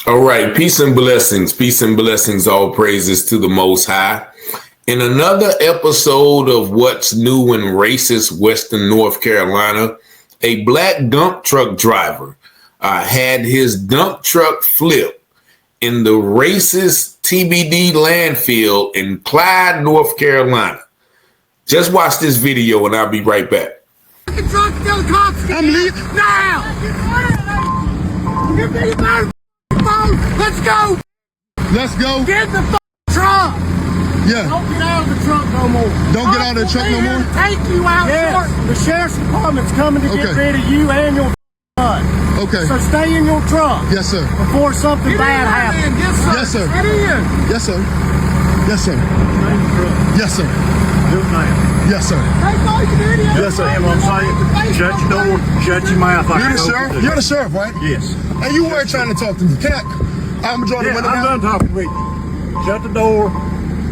All right, peace and blessings, all praises to the Most High. In another episode of What's New in Racist Western North Carolina, a black dump truck driver had his dump truck flip in the racist TBD Landfill in Clyde, North Carolina. Just watch this video and I'll be right back. The truck, tell the cops, I'm leaving now! Give me the phone! Let's go! Let's go. Get in the truck! Yeah. Don't get out of the truck no more. Don't get out of the truck no more? Take you out short. The sheriff's department's coming to get rid of you and your gun. Okay. So stay in your truck. Yes, sir. Before something bad happens. Yes, sir. Get in. Yes, sir. Yes, sir. Yes, sir. Do it now. Yes, sir. Yes, sir. I'm saying, shut your door, shut your mouth. You're the sheriff? You're the sheriff, right? Yes. And you weren't trying to talk to me. Can I'm draw the window down? I'm done talking with you. Shut the door.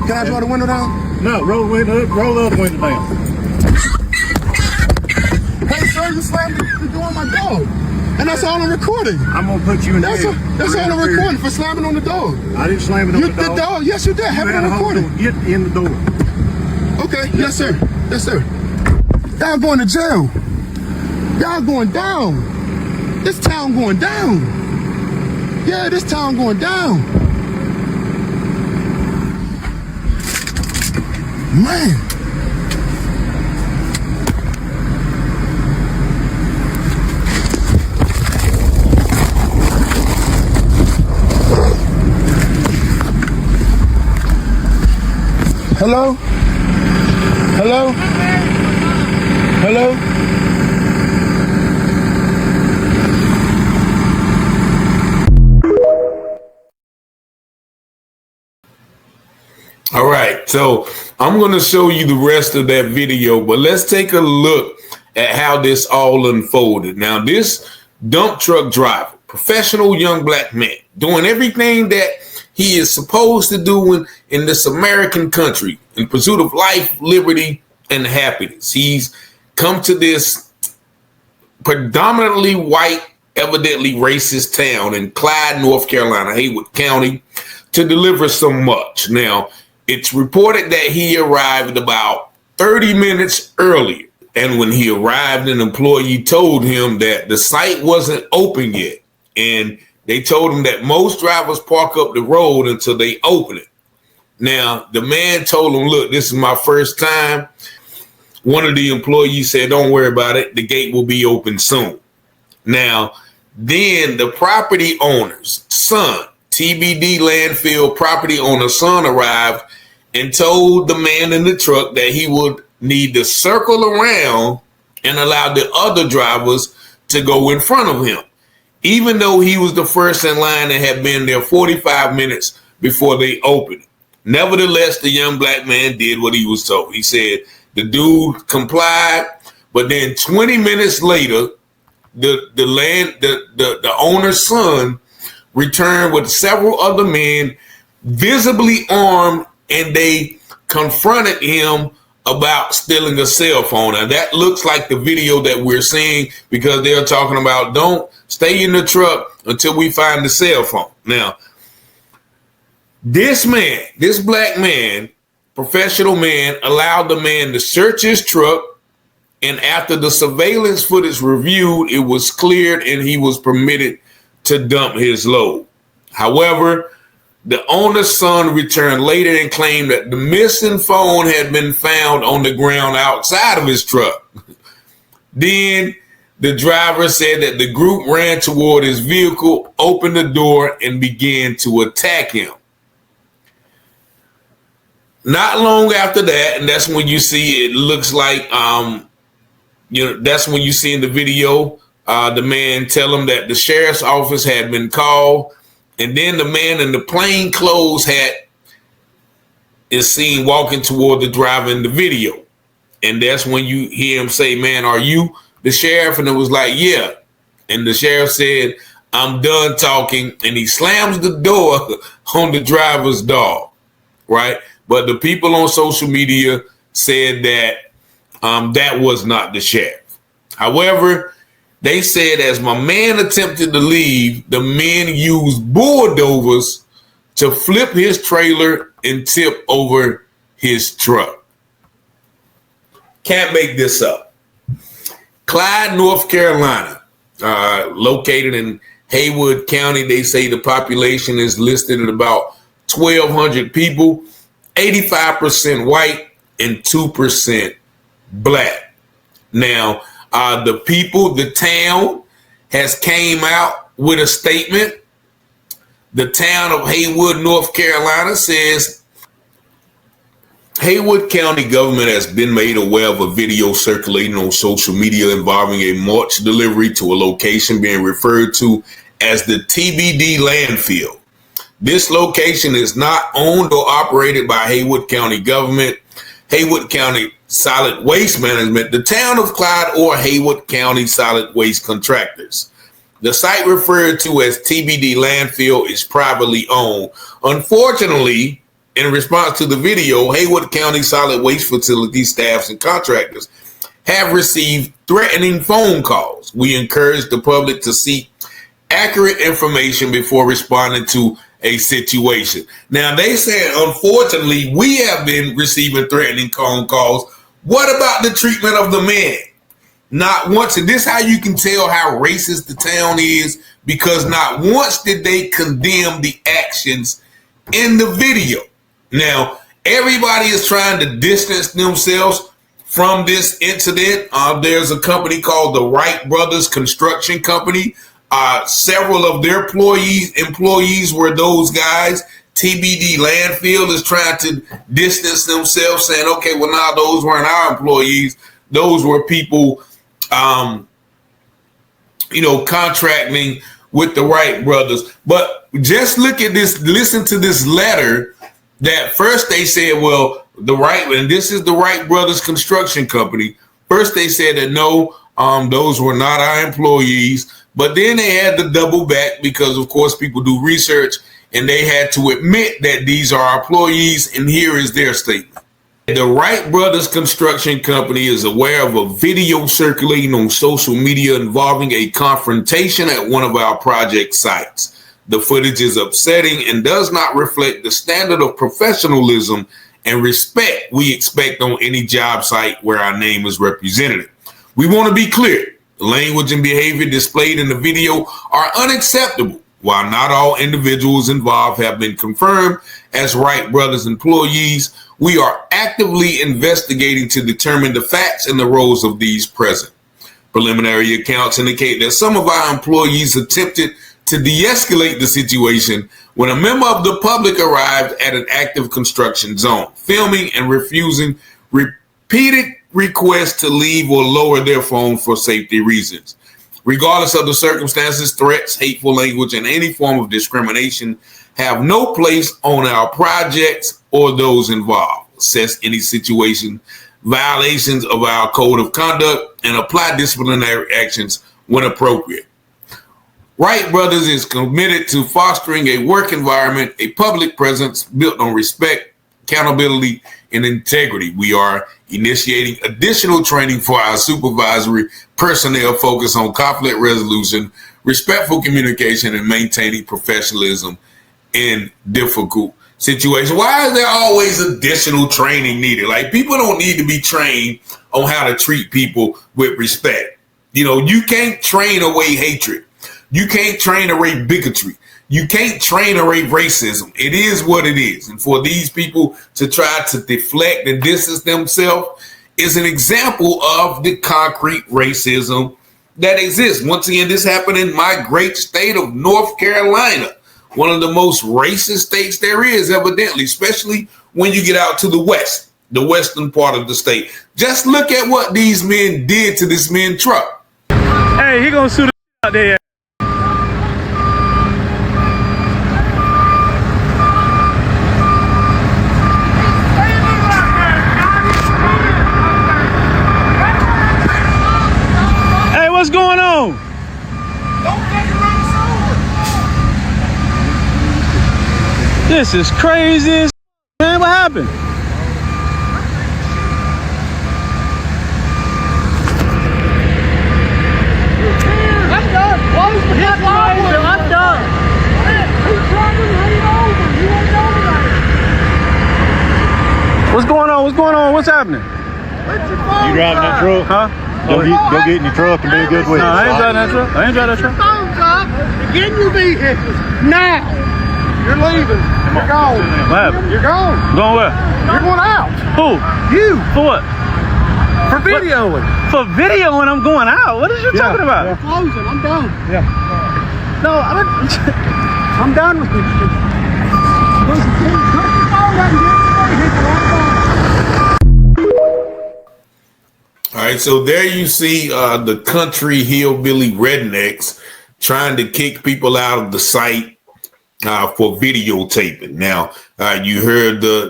Can I draw the window down? No, roll the window up, roll the other window down. Hey, sir, you slammed the door on my dog. And that's all I'm recording. I'm going to put you in That's jail. all I'm recording for slamming on the dog. I didn't slam it on the dog. The dog? Yes, you did. Have it on recording. Get in the door. Okay, yes, sir. Yes, sir. Y'all going to jail. Y'all going down. This town going down. Yeah, this town going down. Man. Hello? Hello? Hello? All right, so I'm going to show you the rest of that video, but let's take a look at how this all unfolded. Now, this dump truck driver, professional young black man, doing everything that he is supposed to do in this American country in pursuit of life, liberty, and happiness. He's come to this predominantly white, evidently racist town in Clyde, North Carolina, Haywood County, to deliver so much. Now, it's reported that he arrived about 30 minutes earlier. And when he arrived, an employee told him that the site wasn't open yet. And they told him that most drivers park up the road until they open it. Now, the man told him, look, this is my first time. One of the employees said, don't worry about it. The gate will be open soon. Now, then the property owner's son, TBD Landfill property owner's son, arrived and told the man in the truck that he would need to circle around and allow the other drivers to go in front of him, even though he was the first in line and had been there 45 minutes before they opened it. Nevertheless, the young black man did what he was told. He said the dude complied, but then 20 minutes later, the owner's son returned with several other men, visibly armed, and they confronted him about stealing a cell phone. And that looks like the video that we're seeing, because they're talking about don't stay in the truck until we find the cell phone. Now, this man, this black man, professional man, allowed the man to search his truck. And after the surveillance footage reviewed, it was cleared and he was permitted to dump his load. However, the owner's son returned later and claimed that the missing phone had been found on the ground outside of his truck. Then the driver said that the group ran toward his vehicle, opened the door, and began to attack him. Not long after that, and that's when you see it looks like, that's when you see in the video, the man tell him that the sheriff's office had been called. And then the man in the plain clothes hat is seen walking toward the driver in the video. And that's when you hear him say, man, are you the sheriff? And it was like, yeah. And the sheriff said, I'm done talking. And he slams the door on the driver's dog, right? But the people on social media said that that was not the sheriff. However, They said as my man attempted to leave, the men used bulldozers to flip his trailer and tip over his truck. Can't make this up. Clyde, North Carolina, located in Haywood County. They say the population is listed at about 1,200 people, 85% white and 2% black. Now, the town has came out with a statement. The town of Haywood, North Carolina says Haywood County government has been made aware of a video circulating on social media involving a mulch delivery to a location being referred to as the TBD Landfill. This location is not owned or operated by Haywood County government, Haywood County Solid Waste Management, the town of Clyde, or Haywood County Solid Waste Contractors. The site referred to as TBD Landfill is privately owned. Unfortunately, in response to the video, Haywood County Solid Waste Facility staffs and contractors have received threatening phone calls. We encourage the public to seek accurate information before responding to a situation. Now, they said, unfortunately, we have been receiving threatening phone calls. What about the treatment of the men? Not once, and this is how you can tell how racist the town is, because not once did they condemn the actions in the video. Now, everybody is trying to distance themselves from this incident. There's a company called the Wright Brothers Construction Company. Several of their employees were those guys. TBD Landfill is trying to distance themselves, saying, okay, well, now those weren't our employees. Those were people, contracting with the Wright brothers. But just look at this, listen to this letter that first they said, well, and this is the Wright Brothers Construction Company. First they said that no, those were not our employees. But then they had to double back because, of course, people do research, and they had to admit that these are our employees. And here is their statement. The Wright Brothers Construction Company is aware of a video circulating on social media involving a confrontation at one of our project sites. The footage is upsetting and does not reflect the standard of professionalism and respect we expect on any job site where our name is represented. We want to be clear. The language and behavior displayed in the video are unacceptable. While not all individuals involved have been confirmed as Wright Brothers employees, we are actively investigating to determine the facts and the roles of these present. Preliminary accounts indicate that some of our employees attempted to de-escalate the situation when a member of the public arrived at an active construction zone, filming and refusing repeated requests to leave or lower their phone for safety reasons. Regardless of the circumstances, threats, hateful language, and any form of discrimination have no place on our projects or those involved. Assess any situation, violations of our code of conduct, and apply disciplinary actions when appropriate. Wright Brothers is committed to fostering a work environment, a public presence built on respect, accountability, and integrity. We are initiating additional training for our supervisory personnel focused on conflict resolution, respectful communication, and maintaining professionalism in difficult situations. Why is there always additional training needed? Like, people don't need to be trained on how to treat people with respect. You can't train away hatred. You can't train away bigotry. You can't train away racism. It is what it is. And for these people to try to deflect and distance themselves is an example of the concrete racism that exists. Once again, this happened in my great state of North Carolina, one of the most racist states there is, evidently, especially when you get out to the west, the western part of the state. Just look at what these men did to this man's truck. Hey, he gonna sue the out there. What's going on? Don't take it around the sword. This is crazy, man. What happened? what's happening? You driving that truck? Huh? Go get in your truck and be a good witness. No, I ain't driving that truck. I ain't driving that truck. Phones up. Get in your vehicle. Now. You're leaving. You're gone. What happened? You're gone. Going where? You're going out. Who? You. For what? For videoing. For videoing, I'm going out. What is you talking about? I'm closing. I'm done. Yeah. No, I'm done with this. Listen, cut your phone up and get in your vehicle. I'm done. All right, so there you see the country hillbilly rednecks trying to kick people out of the site for videotaping. Now, you heard the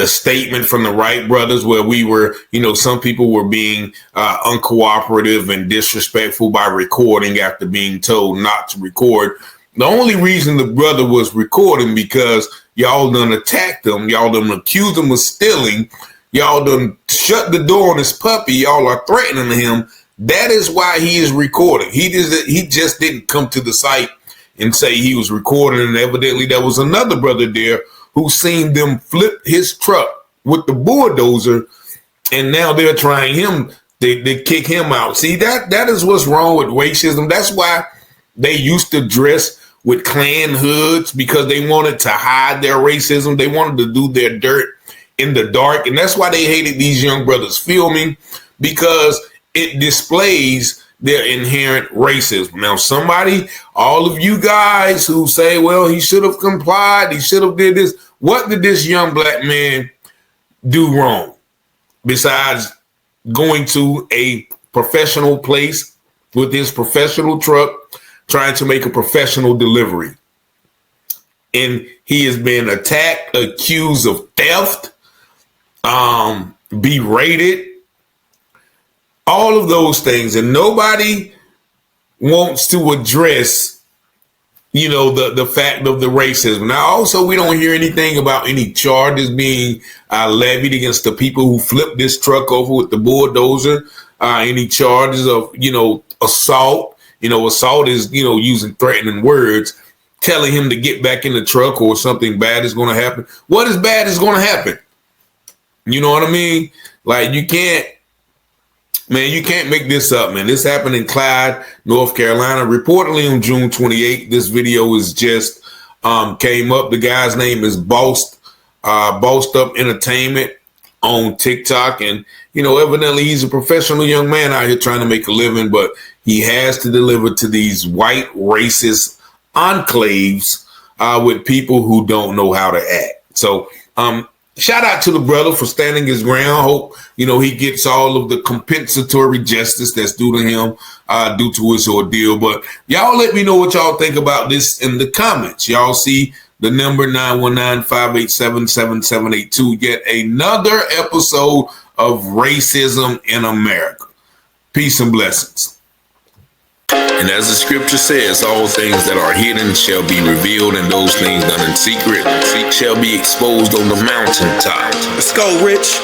statement from the Wright brothers where we were, some people were being uncooperative and disrespectful by recording after being told not to record. The only reason the brother was recording because y'all done attacked him, y'all done accused him of stealing, y'all done shut the door on his puppy, y'all are threatening him. That is why he is recording. He just didn't come to the site and say he was recording, and evidently there was another brother there who seen them flip his truck with the bulldozer, and now they're trying him, they kick him out. See, that is what's wrong with racism. That's why they used to dress with Klan hoods, because they wanted to hide their racism. They wanted to do their dirt in the dark, and that's why they hated these young brothers filming, because it displays their inherent racism. Now, all of you guys who say, well, he should have complied, he should have did this. What did this young black man do wrong besides going to a professional place with his professional truck, trying to make a professional delivery? And he has been attacked, accused of theft, berated, all of those things, and nobody wants to address, the fact of the racism. Now, also, we don't hear anything about any charges being levied against the people who flipped this truck over with the bulldozer. Any charges of, assault. Assault is, using threatening words, telling him to get back in the truck or something bad is going to happen. What is bad is going to happen? You know what I mean? Like, you can't make this up, man. This happened in Clyde, North Carolina, reportedly on June 28th. This video is just came up. The guy's name is Bossed Up Entertainment on TikTok. And, evidently he's a professional young man out here trying to make a living, but he has to deliver to these white racist enclaves with people who don't know how to act. So, shout out to the brother for standing his ground. Hope, he gets all of the compensatory justice that's due to him, due to his ordeal. But y'all let me know what y'all think about this in the comments. Y'all see the number 919-587-7782. Yet another episode of Racism in America. Peace and blessings. And as the scripture says, all things that are hidden shall be revealed, and those things done in secret shall be exposed on the mountaintop. Let's go, Rich.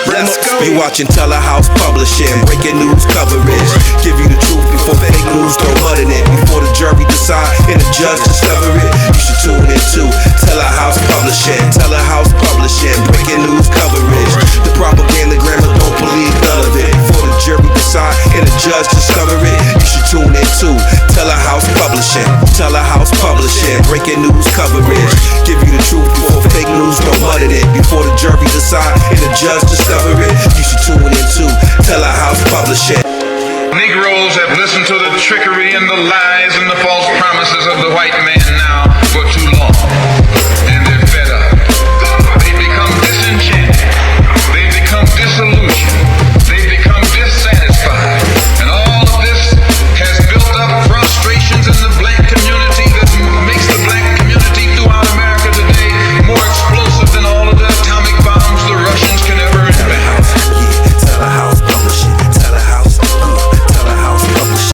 Let's go. You watching Telehouse Publishing, breaking news coverage. Give you the truth before fake news throw mud in it. Before the jury decide and the judge discover it, you should tune in to Telehouse Publishing. Telehouse Publishing, breaking news coverage. The propaganda grammar, don't believe none of it. Before the jury decide and the judge discover it, you should tune in to Telehouse Publishing. Telehouse Publishing, breaking news coverage. Give you the truth before fake news throw mud in it. Before the jury decide and the judge discover it, you should tune in to Telehouse Publishing. Negroes have listened to the trickery and the lies and the false promises of the white man now for too long.